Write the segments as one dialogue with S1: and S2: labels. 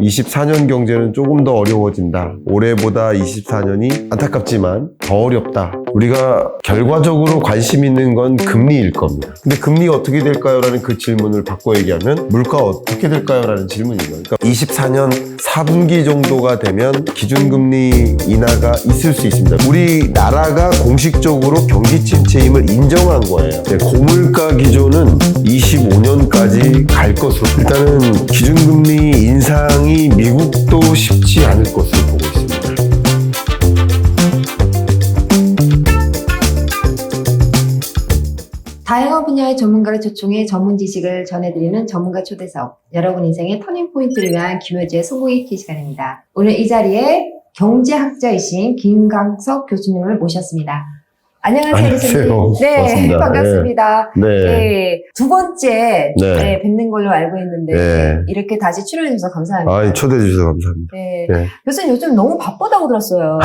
S1: 24년 경제는 조금 더 어려워진다. 올해보다 24년이 안타깝지만 더 어렵다. 우리가 결과적으로 관심 있는 건 금리일 겁니다. 근데 금리가 어떻게 될까요? 라는 그 질문을 바꿔 얘기하면 물가 어떻게 될까요? 라는 질문인 거예요. 그러니까 24년 4분기 정도가 되면 기준금리 인하가 있을 수 있습니다. 우리나라가 공식적으로 경기 침체임을 인정한 거예요. 고물가 기조는 25년까지 갈 것으로, 일단은 기준금리 인상이 미국도 쉽지 않을 것으로 보고 있습니다.
S2: 다양한 분야의 전문가를 초청해 전문 지식을 전해드리는 전문가 초대석. 여러분 인생의 터닝포인트를 위한 김효지의 성공의 키 시간입니다. 오늘 이 자리에 경제학자이신 김강석 교수님을 모셨습니다. 안녕하세요, 교수님. 네,
S1: 반갑습니다.
S2: 반갑습니다.
S1: 네.
S2: 네, 두 번째
S1: 네.
S2: 뵙는 걸로 알고 있는데
S1: 네.
S2: 이렇게 다시 출연해주셔서 감사합니다.
S1: 초대해 주셔서 감사합니다.
S2: 네.
S1: 네.
S2: 교수님 요즘 너무 바쁘다고 들었어요.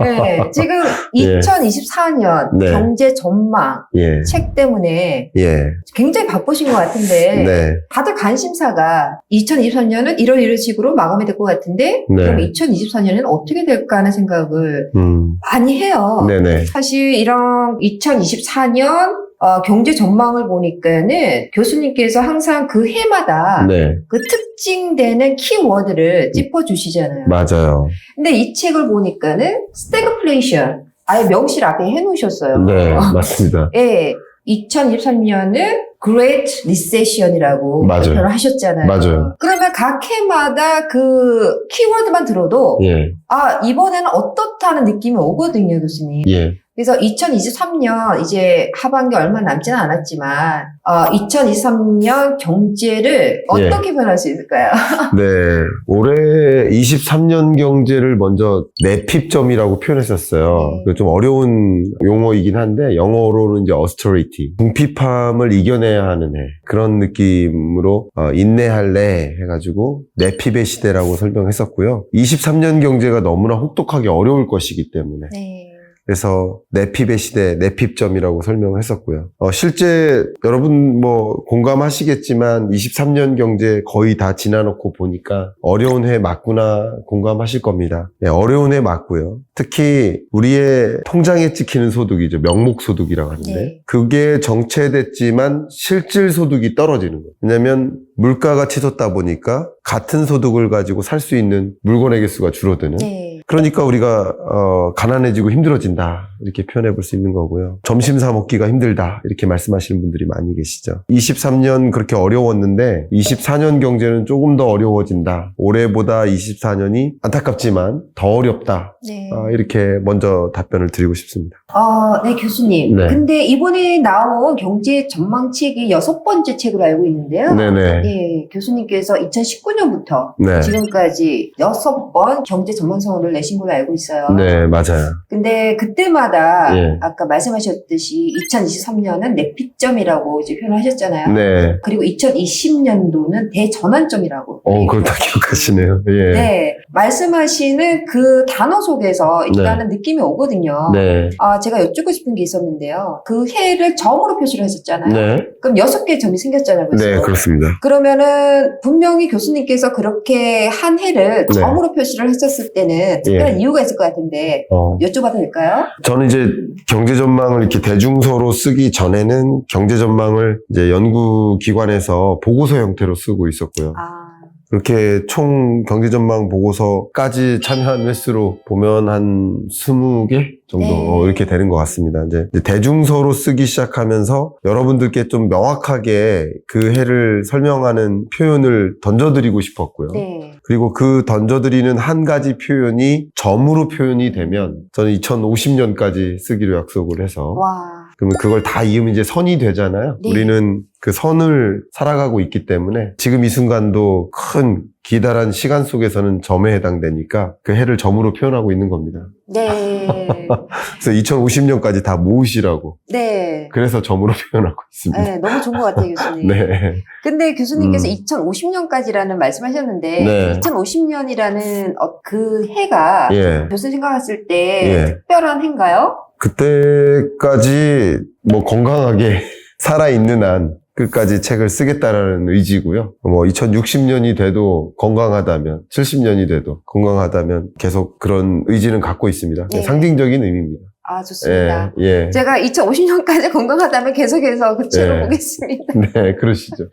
S2: 네, 지금 2024년
S1: 네.
S2: 경제 전망
S1: 예.
S2: 책 때문에
S1: 예.
S2: 굉장히 바쁘신 것 같은데
S1: 네.
S2: 다들 관심사가 2023년은 이런 식으로 마감이 될 것 같은데
S1: 네.
S2: 그럼 2024년에는 어떻게 될까 하는 생각을 많이 해요.
S1: 네네.
S2: 사실 이런 2024년 경제 전망을 보니까는 교수님께서 항상 그 해마다
S1: 네.
S2: 그 특징되는 키워드를 짚어주시잖아요.
S1: 맞아요.
S2: 근데 이 책을 보니까는 스태그플레이션 아예 명시를 앞에 해놓으셨어요.
S1: 네. 맞습니다.
S2: 예, 2023년은 Great Recession이라고
S1: 맞아요.
S2: 표현을 하셨잖아요.
S1: 맞아요.
S2: 그러면 각 해마다 그 키워드만 들어도
S1: 예.
S2: 이번에는 어떻다는 느낌이 오거든요, 교수님.
S1: 예.
S2: 그래서 2023년 이제 하반기 얼마 남지는 않았지만 2023년 경제를 어떻게 변할 수 있을까요?
S1: 네. 올해 23년 경제를 먼저 내핍점이라고 표현했었어요. 좀 어려운 용어이긴 한데 영어로는 이제 austerity, 궁핍함을 이겨내야 하는 해. 그런 느낌으로 인내할래 해가지고 내핍의 시대라고 설명했었고요. 23년 경제가 너무나 혹독하게 어려울 것이기 때문에
S2: 네.
S1: 그래서 내핍의 시대, 내핍점이라고 설명을 했었고요. 실제 여러분 공감하시겠지만 23년 경제 거의 다 지나놓고 보니까 어려운 해 맞구나 공감하실 겁니다. 네, 어려운 해 맞고요. 특히 우리의 통장에 찍히는 소득이죠. 명목소득이라고 하는데
S2: 네.
S1: 그게 정체됐지만 실질 소득이 떨어지는 거예요. 왜냐하면 물가가 치솟다 보니까 같은 소득을 가지고 살 수 있는 물건의 개수가 줄어드는
S2: 네.
S1: 그러니까 우리가 가난해지고 힘들어진다 이렇게 표현해 볼 수 있는 거고요. 점심 사 먹기가 힘들다 이렇게 말씀하시는 분들이 많이 계시죠. 23년 그렇게 어려웠는데 24년 경제는 조금 더 어려워진다. 올해보다 24년이 안타깝지만 더 어렵다.
S2: 네.
S1: 이렇게 먼저 답변을 드리고 싶습니다.
S2: 네, 교수님.
S1: 네.
S2: 근데 이번에 나온 경제 전망책이 6번째 책으로 알고 있는데요.
S1: 네네.
S2: 네, 교수님께서 2019년부터
S1: 네.
S2: 지금까지 6번 경제 전망서를 내신 걸로 알고 있어요.
S1: 네, 맞아요.
S2: 근데 그때마다
S1: 예.
S2: 아까 말씀하셨듯이 2023년은 내피점이라고 이제 표현하셨잖아요.
S1: 네.
S2: 그리고 2020년도는 대전환점이라고.
S1: 그걸 다 기억하시네요. 예.
S2: 네, 말씀하시는 그 단어 속에서 일단은 느낌이 오거든요.
S1: 네.
S2: 제가 여쭙고 싶은 게 있었는데요. 그 해를 점으로 표시를 하셨잖아요.
S1: 네.
S2: 그럼 6개의 점이 생겼잖아요. 벌써.
S1: 네, 그렇습니다.
S2: 그러면은 분명히 교수님께서 그렇게 한 해를
S1: 네.
S2: 점으로 표시를 했었을 때는 특별한 이유가 있을 것 같은데 여쭤봐도 될까요?
S1: 저는 이제 경제 전망을 이렇게 대중서로 쓰기 전에는 경제 전망을 이제 연구기관에서 보고서 형태로 쓰고 있었고요. 그렇게 총 경제 전망 보고서까지 참여한 횟수로 보면 한 20개 정도
S2: 네.
S1: 이렇게 되는 것 같습니다. 이제 대중서로 쓰기 시작하면서 여러분들께 좀 명확하게 그 해를 설명하는 표현을 던져드리고 싶었고요.
S2: 네.
S1: 그리고 그 던져드리는 한 가지 표현이 점으로 표현이 되면 저는 2050년까지 쓰기로 약속을 해서
S2: 와.
S1: 그러면 그걸 다 이으면 이제 선이 되잖아요.
S2: 네.
S1: 우리는 그 선을 살아가고 있기 때문에 지금 이 순간도 큰 기다란 시간 속에서는 점에 해당되니까 그 해를 점으로 표현하고 있는 겁니다.
S2: 네.
S1: 그래서 2050년까지 다 모으시라고.
S2: 네.
S1: 그래서 점으로 표현하고 있습니다.
S2: 네, 너무 좋은 것 같아요, 교수님.
S1: 네.
S2: 근데 교수님께서 2050년까지라는 말씀하셨는데,
S1: 네.
S2: 2050년이라는 그 해가
S1: 예.
S2: 교수님 생각하실 때
S1: 예.
S2: 특별한 해인가요?
S1: 그때까지 건강하게 살아있는 한 끝까지 책을 쓰겠다라는 의지고요. 뭐 2060년이 돼도 건강하다면, 70년이 돼도 건강하다면 계속 그런 의지는 갖고 있습니다.
S2: 네.
S1: 상징적인 의미입니다.
S2: 아, 좋습니다.
S1: 예.
S2: 제가 2050년까지 건강하다면 계속해서 그 책을
S1: 네.
S2: 보겠습니다.
S1: 네, 그러시죠.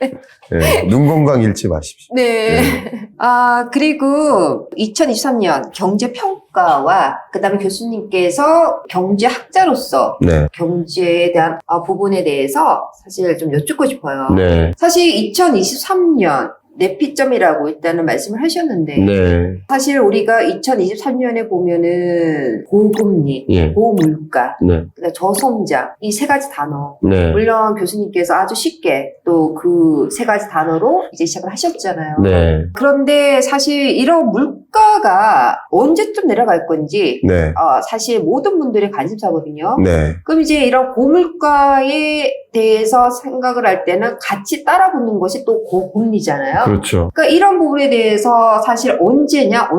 S1: 예, 눈 건강 잃지 마십시오.
S2: 네. 아, 그리고 2023년 경제평가와 그다음에 교수님께서 경제학자로서
S1: 네,
S2: 경제에 대한 부분에 대해서 사실 좀 여쭙고 싶어요.
S1: 네,
S2: 사실 2023년 내피점이라고 일단은 말씀을 하셨는데
S1: 네,
S2: 사실 우리가 2023년에 보면은 고금리,
S1: 예,
S2: 고물가,
S1: 네,
S2: 그다음에 저성장 이 세 가지 단어
S1: 네,
S2: 물론 교수님께서 아주 쉽게 또 그 세 가지 단어로 이제 시작을 하셨잖아요.
S1: 네,
S2: 그런데 사실 이런 물가가 언제쯤 내려갈 건지
S1: 네,
S2: 사실 모든 분들의 관심사거든요.
S1: 네,
S2: 그럼 이제 이런 고물가에 대해서 생각을 할 때는 같이 따라붙는 것이 또 고금리잖아요.
S1: 그렇죠.
S2: 그러니까 이런 부분에 대해서 사실 언제냐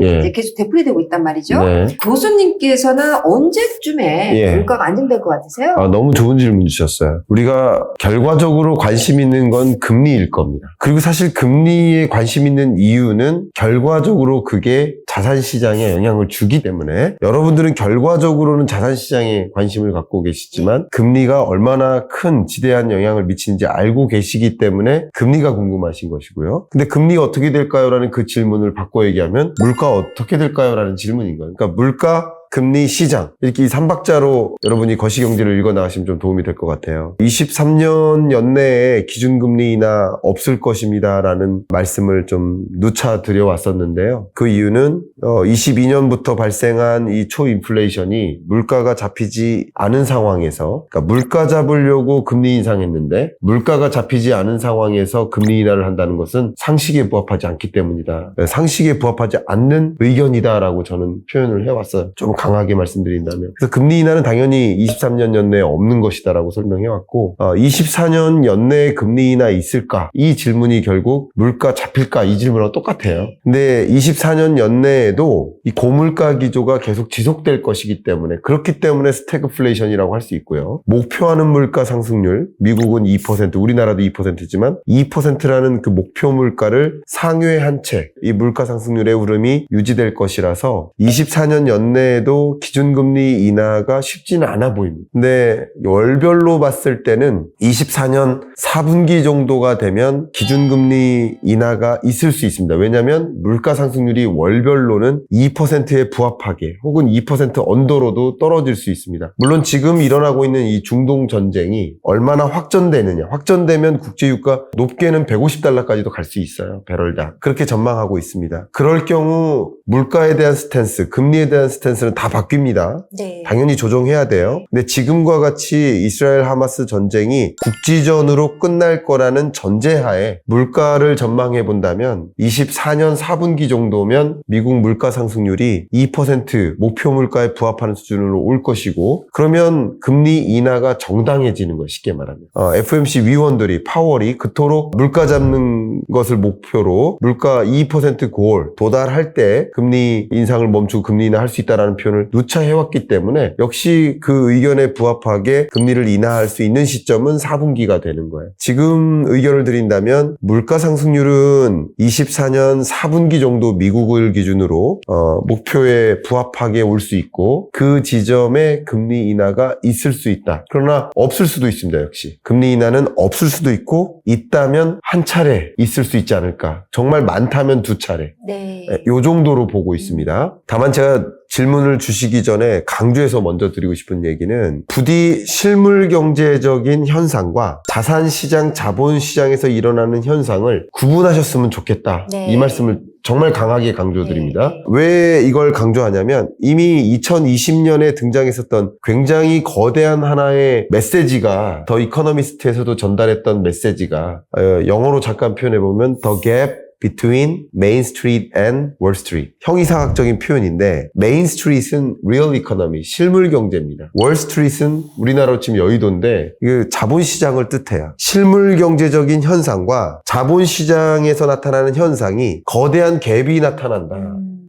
S2: 이제
S1: 예,
S2: 계속 되풀이되고 있단 말이죠.
S1: 네.
S2: 교수님께서는 언제쯤에
S1: 예.
S2: 물가가 안정될 것 같으세요?
S1: 아, 너무 좋은 질문 주셨어요. 우리가 결과적으로 관심 있는 건 금리일 겁니다. 그리고 사실 금리에 관심 있는 이유는 결과적으로 그게 자산시장에 영향을 주기 때문에 여러분들은 결과적으로는 자산시장에 관심을 갖고 계시지만 금리가 얼마나 큰 지대한 영향을 미치는지 알고 계시기 때문에 금리가 궁금하신 것이고요. 근데 금리가 어떻게 될까요? 라는 그 질문을 바꿔 얘기하면 물가 어떻게 될까요? 라는 질문인 거예요. 그러니까 물가, 금리, 시장 이렇게 이 3박자로 여러분이 거시경제를 읽어 나가시면 좀 도움이 될 것 같아요. 23년 연내에 기준금리 인하 없을 것입니다 라는 말씀을 좀 누차 드려왔었는데요. 그 이유는 22년부터 발생한 이 초인플레이션이 물가가 잡히지 않은 상황에서 그러니까 물가 잡으려고 금리 인상했는데 물가가 잡히지 않은 상황에서 금리 인하를 한다는 것은 상식에 부합하지 않기 때문이다. 상식에 부합하지 않는 의견이다라고 저는 표현을 해왔어요. 좀 강하게 말씀드린다면. 그래서 금리 인하는 당연히 23년 연내에 없는 것이다라고 설명해왔고 24년 연내에 금리 인하 있을까? 이 질문이 결국 물가 잡힐까? 이 질문하고 똑같아요. 근데 24년 연내에도 이 고물가 기조가 계속 지속될 것이기 때문에 그렇기 때문에 스태그플레이션이라고 할 수 있고요. 목표하는 물가 상승률 미국은 2%, 우리나라도 2%지만 2%라는 그 목표 물가를 상회한 채 이 물가 상승률의 흐름이 유지될 것이라서 24년 연내에도 기준금리 인하가 쉽지는 않아 보입니다. 근데 월별로 봤을 때는 24년 4분기 정도가 되면 기준금리 인하가 있을 수 있습니다. 왜냐하면 물가 상승률이 월별로는 2%에 부합하게 혹은 2% 언더로도 떨어질 수 있습니다. 물론 지금 일어나고 있는 이 중동 전쟁이 얼마나 확전되느냐. 확전되면 국제유가 높게는 $150까지도 갈 수 있어요. 배럴당. 그렇게 전망하고 있습니다. 그럴 경우 물가에 대한 스탠스, 금리에 대한 스탠스는 다 바뀝니다.
S2: 네.
S1: 당연히 조정해야 돼요. 근데 지금과 같이 이스라엘 하마스 전쟁이 국지전으로 끝날 거라는 전제하에 물가를 전망해 본다면 24년 4분기 정도면 미국 물가 상승률이 2% 목표 물가에 부합하는 수준으로 올 것이고 그러면 금리 인하가 정당해지는 거예요. 쉽게 말하면. FOMC 위원들이 파월이 그토록 물가 잡는 것을 목표로 물가 2% 고을 도달할 때 금리 인상을 멈추고 금리 인하할 수 있다는 표현을 누차 해왔기 때문에 역시 그 의견에 부합하게 금리를 인하할 수 있는 시점은 4분기가 되는 거예요. 지금 의견을 드린다면 물가 상승률은 24년 4분기 정도 미국을 기준으로 목표에 부합하게 올 수 있고 그 지점에 금리 인하가 있을 수 있다. 그러나 없을 수도 있습니다. 역시 금리 인하는 없을 수도 있고 있다면 한 차례 있을 수 있지 않을까. 정말 많다면 2차례.
S2: 네.
S1: 요 정도로 보고 있습니다. 다만 제가 질문을 주시기 전에 강조해서 먼저 드리고 싶은 얘기는 부디 실물 경제적인 현상과 자산시장, 자본시장에서 일어나는 현상을 구분하셨으면 좋겠다.
S2: 네.
S1: 이 말씀을 정말 강하게 강조드립니다.
S2: 네.
S1: 왜 이걸 강조하냐면 이미 2020년에 등장했었던 굉장히 거대한 하나의 메시지가 더 이코노미스트에서도 전달했던 메시지가 영어로 잠깐 표현해보면 The Gap Between Main Street and Wall Street. 형이상학적인 표현인데 Main Street은 Real Economy, 실물 경제입니다. Wall Street은 우리나라로 치면 여의도인데 이게 자본시장을 뜻해요. 실물 경제적인 현상과 자본시장에서 나타나는 현상이 거대한 갭이 나타난다.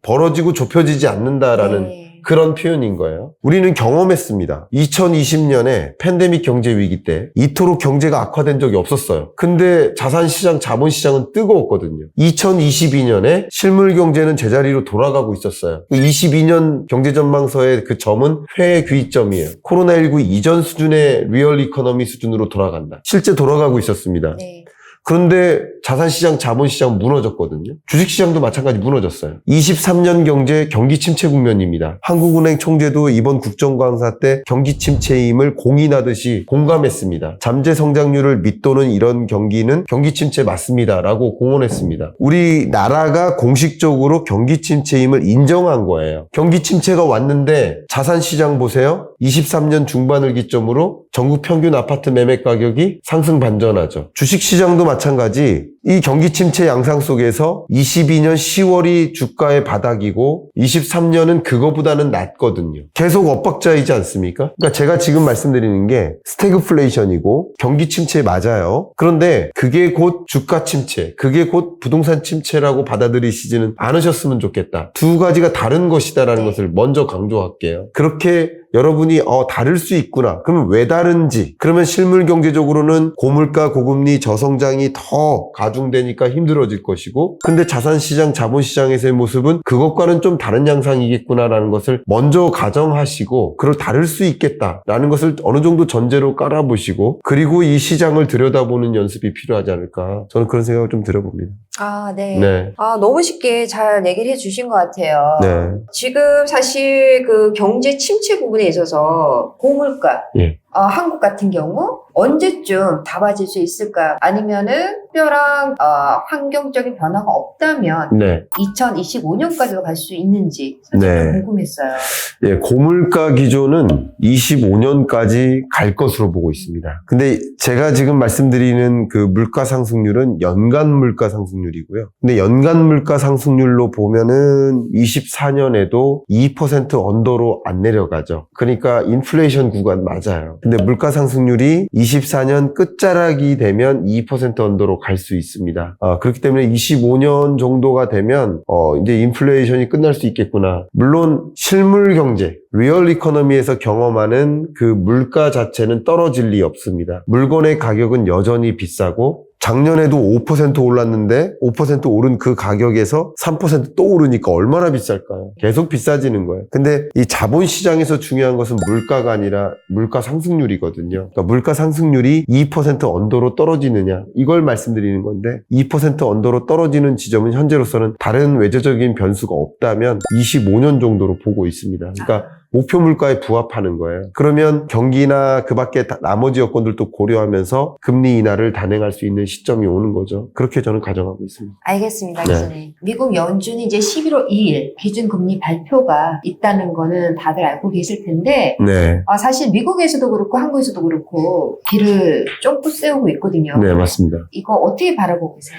S1: 벌어지고 좁혀지지 않는다라는
S2: 네.
S1: 그런 표현인 거예요. 우리는 경험했습니다. 2020년에 팬데믹 경제 위기 때 이토록 경제가 악화된 적이 없었어요. 근데 자산시장, 자본시장은 뜨거웠거든요. 2022년에 실물 경제는 제자리로 돌아가고 있었어요. 22년 경제전망서의 그 점은 회귀점이에요. 코로나19 이전 수준의 리얼 이코노미 수준으로 돌아간다. 실제 돌아가고 있었습니다.
S2: 네.
S1: 그런데 자산시장, 자본시장 무너졌거든요. 주식시장도 마찬가지 무너졌어요. 23년 경제 경기 침체 국면입니다. 한국은행 총재도 이번 국정감사 때 경기 침체임을 공인하듯이 공감했습니다. 잠재 성장률을 밑도는 이런 경기는 경기 침체 맞습니다라고 공언했습니다. 우리나라가 공식적으로 경기 침체임을 인정한 거예요. 경기 침체가 왔는데 자산시장 보세요. 23년 중반을 기점으로 전국 평균 아파트 매매 가격이 상승 반전하죠. 주식시장도 마찬가지. 이 경기 침체 양상 속에서 22년 10월이 주가의 바닥이고 23년은 그거보다는 낮거든요. 계속 엇박자이지 않습니까? 그러니까 제가 지금 말씀드리는 게 스태그플레이션이고 경기 침체 맞아요. 그런데 그게 곧 주가 침체, 그게 곧 부동산 침체라고 받아들이시지는 않으셨으면 좋겠다. 두 가지가 다른 것이다라는 것을 먼저 강조할게요. 그렇게 여러분이 다를 수 있구나. 그러면 왜 다른지. 그러면 실물 경제적으로는 고물가, 고금리, 저성장이 더 가중되니까 힘들어질 것이고, 근데 자산시장, 자본시장에서의 모습은 그것과는 좀 다른 양상이겠구나라는 것을 먼저 가정하시고, 그걸 다를 수 있겠다라는 것을 어느 정도 전제로 깔아보시고, 그리고 이 시장을 들여다보는 연습이 필요하지 않을까. 저는 그런 생각을 좀 들어봅니다.
S2: 아, 네.
S1: 네.
S2: 너무 쉽게 잘 얘기를 해주신 것 같아요.
S1: 네.
S2: 지금 사실 그 경제 침체 부분에 있어서 고물가,
S1: 예.
S2: 한국 같은 경우 언제쯤 답아질 수 있을까? 아니면은 특별한 환경적인 변화가 없다면
S1: 네.
S2: 2025년까지도 갈 수 있는지 사실
S1: 네.
S2: 좀 궁금했어요.
S1: 예, 고물가 기조는 25년까지 갈 것으로 보고 있습니다. 근데 제가 지금 말씀드리는 그 물가 상승률은 연간 물가 상승률이고요. 근데 연간 물가 상승률로 보면은 24년에도 2% 언더로 안 내려가죠. 그러니까 인플레이션 구간 맞아요. 근데 물가 상승률이 24년 끝자락이 되면 2% 언더로 갈 수 있습니다. 그렇기 때문에 25년 정도가 되면 이제 인플레이션이 끝날 수 있겠구나. 물론 실물 경제, 리얼 이코노미에서 경험하는 그 물가 자체는 떨어질 리 없습니다. 물건의 가격은 여전히 비싸고 작년에도 5% 올랐는데 5% 오른 그 가격에서 3% 또 오르니까 얼마나 비쌀까요? 계속 비싸지는 거예요. 근데 이 자본시장에서 중요한 것은 물가가 아니라 물가 상승률이거든요. 그러니까 물가 상승률이 2% 언더로 떨어지느냐 이걸 말씀드리는 건데 2% 언더로 떨어지는 지점은 현재로서는 다른 외재적인 변수가 없다면 25년 정도로 보고 있습니다. 그러니까 목표 물가에 부합하는 거예요. 그러면 경기나 그 밖에 나머지 여건들도 고려하면서 금리 인하를 단행할 수 있는 시점이 오는 거죠. 그렇게 저는 가정하고 있습니다.
S2: 알겠습니다,
S1: 네.
S2: 교수님. 미국 연준이 이제 11월 2일 기준금리 발표가 있다는 거는 다들 알고 계실 텐데
S1: 네.
S2: 사실 미국에서도 그렇고 한국에서도 그렇고 길을 쫑긋 세우고 있거든요.
S1: 네, 맞습니다.
S2: 이거 어떻게 바라보고 계세요?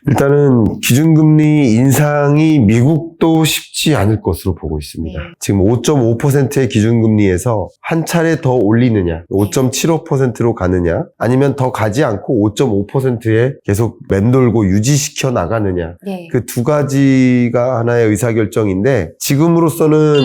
S1: 일단은 기준금리 인상이 미국도 쉽지 않을 것으로 보고 있습니다.
S2: 네.
S1: 지금 5.5%의 기준금리에서 한 차례 더 올리느냐, 5.75%로 가느냐, 아니면 더 가지 않고 5.5%에 계속 맴돌고 유지시켜 나가느냐.
S2: 네.
S1: 그 두 가지가 하나의 의사결정인데 지금으로서는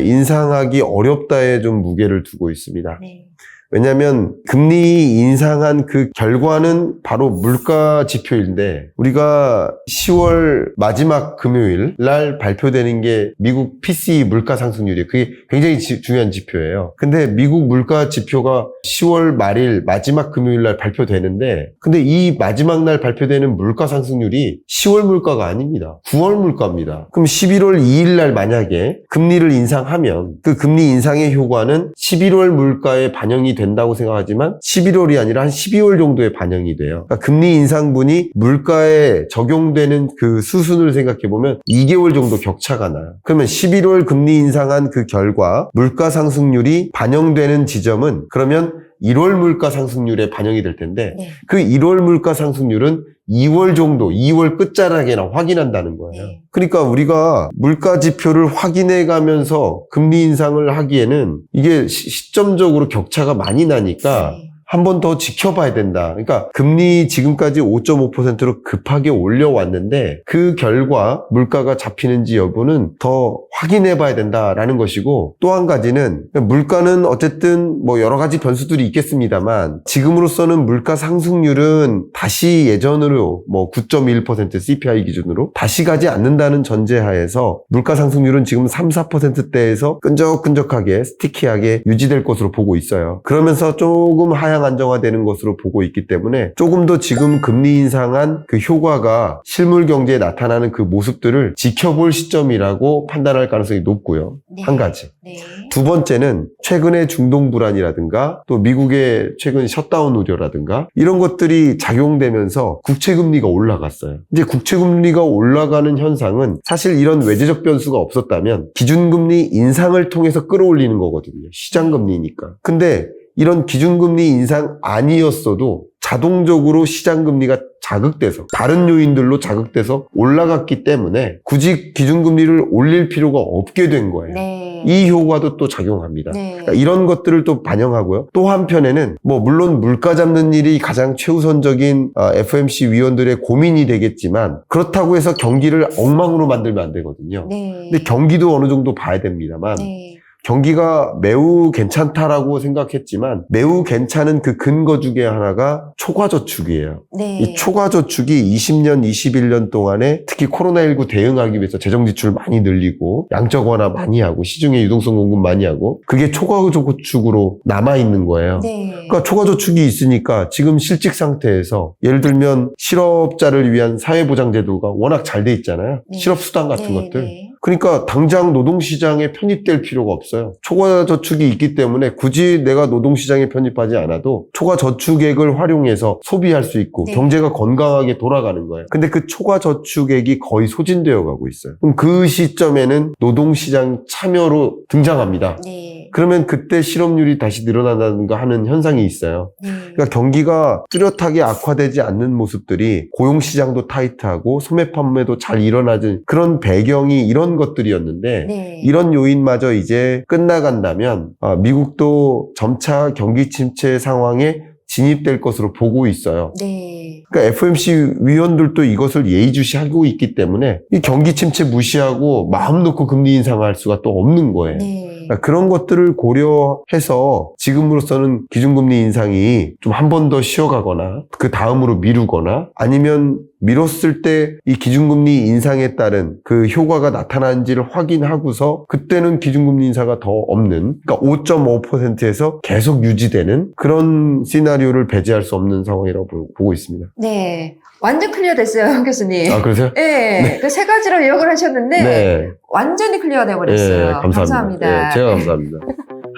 S1: 인상하기 어렵다에 좀 무게를 두고 있습니다.
S2: 네.
S1: 왜냐하면 금리 인상한 그 결과는 바로 물가 지표인데 우리가 10월 마지막 금요일 날 발표되는 게 미국 PCE 물가 상승률이에요. 그게 굉장히 중요한 지표예요. 근데 미국 물가 지표가 10월 말일 마지막 금요일 날 발표되는데 근데 이 마지막 날 발표되는 물가 상승률이 10월 물가가 아닙니다. 9월 물가입니다. 그럼 11월 2일 날 만약에 금리를 인상하면 그 금리 인상의 효과는 11월 물가에 반영이 된다고 생각하지만 11월이 아니라 한 12월 정도에 반영이 돼요. 그러니까 금리 인상분이 물가에 적용되는 그 수순을 생각해보면 2개월 정도 격차가 나요. 그러면 11월 금리 인상한 그 결과 물가 상승률이 반영되는 지점은 그러면 1월 물가 상승률에 반영이 될 텐데
S2: 네.
S1: 그 1월 물가 상승률은 2월 정도, 2월 끝자락에나 확인한다는 거예요.
S2: 네.
S1: 그러니까 우리가 물가 지표를 확인해 가면서 금리 인상을 하기에는 이게 시점적으로 격차가 많이 나니까
S2: 네.
S1: 한 번 더 지켜봐야 된다. 그러니까 금리 지금까지 5.5%로 급하게 올려왔는데 그 결과 물가가 잡히는지 여부는 더 확인해 봐야 된다라는 것이고, 또 한 가지는 물가는 어쨌든 뭐 여러 가지 변수들이 있겠습니다만 지금으로서는 물가 상승률은 다시 예전으로 뭐 9.1% CPI 기준으로 다시 가지 않는다는 전제하에서 물가 상승률은 지금 3, 4%대에서 끈적끈적하게 스티키하게 유지될 것으로 보고 있어요. 그러면서 조금 하향 안정화되는 것으로 보고 있기 때문에 조금 더 지금 금리 인상한 그 효과가 실물 경제에 나타나는 그 모습들을 지켜볼 시점이라고 판단할 가능성이 높고요.
S2: 네.
S1: 한 가지.
S2: 네.
S1: 두 번째는 최근의 중동 불안이라든가 또 미국의 최근 셧다운 우려라든가 이런 것들이 작용되면서 국채금리가 올라갔어요. 이제 국채금리가 올라가는 현상은 사실 이런 외재적 변수가 없었다면 기준금리 인상을 통해서 끌어올리는 거거든요. 시장금리니까. 근데 이런 기준금리 인상 아니었어도 자동적으로 시장금리가 자극돼서 다른 요인들로 자극돼서 올라갔기 때문에 굳이 기준금리를 올릴 필요가 없게 된 거예요.
S2: 네.
S1: 이 효과도 또 작용합니다.
S2: 네.
S1: 그러니까 이런 것들을 또 반영하고요. 또 한편에는 뭐 물론 물가 잡는 일이 가장 최우선적인 FOMC 위원들의 고민이 되겠지만 그렇다고 해서 경기를 엉망으로 만들면 안 되거든요.
S2: 네.
S1: 근데 경기도 어느 정도 봐야 됩니다만
S2: 네.
S1: 경기가 매우 괜찮다라고 생각했지만 매우 괜찮은 그 근거 중에 하나가 초과저축이에요.
S2: 네.
S1: 이 초과저축이 20년, 21년 동안에 특히 코로나19 대응하기 위해서 재정지출 많이 늘리고 양적 완화 많이 하고 시중에 유동성 공급 많이 하고 그게 초과저축으로 남아있는 거예요.
S2: 네.
S1: 그러니까 초과저축이 있으니까 지금 실직 상태에서 예를 들면 실업자를 위한 사회보장제도가 워낙 잘 돼 있잖아요.
S2: 네.
S1: 실업수당 같은
S2: 네.
S1: 것들.
S2: 네.
S1: 그러니까 당장 노동시장에 편입될 필요가 없어요. 초과저축이 있기 때문에 굳이 내가 노동시장에 편입하지 않아도 초과저축액을 활용해서 소비할 수 있고
S2: 네.
S1: 경제가 건강하게 돌아가는 거예요. 근데 그 초과저축액이 거의 소진되어 가고 있어요. 그럼 그 시점에는 노동시장 참여로 등장합니다.
S2: 네.
S1: 그러면 그때 실업률이 다시 늘어난다든가 하는 현상이 있어요.
S2: 네.
S1: 그러니까 경기가 뚜렷하게 악화되지 않는 모습들이 고용시장도 타이트하고 소매 판매도 잘 일어나는 그런 배경이 이런 것들이었는데
S2: 네.
S1: 이런 요인마저 이제 끝나간다면 미국도 점차 경기 침체 상황에 진입될 것으로 보고 있어요.
S2: 네.
S1: 그러니까 FOMC 위원들도 이것을 예의주시하고 있기 때문에 이 경기 침체 무시하고 마음 놓고 금리 인상할 수가 또 없는 거예요.
S2: 네.
S1: 그러니까 그런 것들을 고려해서 지금으로서는 기준금리 인상이 좀 한 번 더 쉬어가거나 그 다음으로 미루거나 아니면 미뤘을 때 이 기준금리 인상에 따른 그 효과가 나타나는지를 확인하고서 그때는 기준금리 인사가 더 없는, 그러니까 5.5%에서 계속 유지되는 그런 시나리오를 배제할 수 없는 상황이라고 보고 있습니다.
S2: 네. 완전 클리어 됐어요, 형 교수님.
S1: 아, 그러세요?
S2: 네. 그 세 가지를 요약을 하셨는데
S1: 네.
S2: 완전히 클리어 돼버렸어요.
S1: 네, 감사합니다. 네, 제가 감사합니다.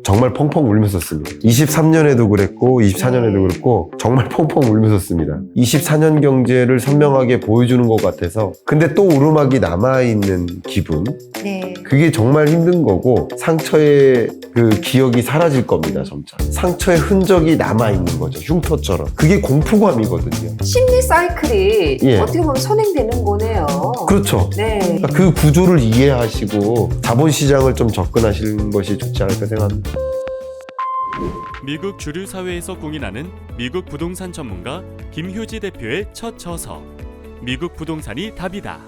S1: 정말 펑펑 울면서 씁니다. 23년에도 그랬고 24년에도
S2: 네.
S1: 그랬고 정말 펑펑 울면서 씁니다. 24년 경제를 선명하게 보여주는 것 같아서 근데 또 오르막이 남아있는 기분,
S2: 네.
S1: 그게 정말 힘든 거고 상처의 그 기억이 사라질 겁니다. 점차 상처의 흔적이 남아있는 거죠. 흉터처럼. 그게 공포감이거든요.
S2: 심리 사이클이
S1: 예.
S2: 어떻게 보면 선행되는 거네요.
S1: 그렇죠.
S2: 네.
S1: 그러니까 그 구조를 이해하시고 자본시장을 좀 접근하시는 것이 좋지 않을까 생각합니다.
S3: 미국 주류 사회에서 공인하는 미국 부동산 전문가 김효지 대표의 첫 저서 미국 부동산이 답이다.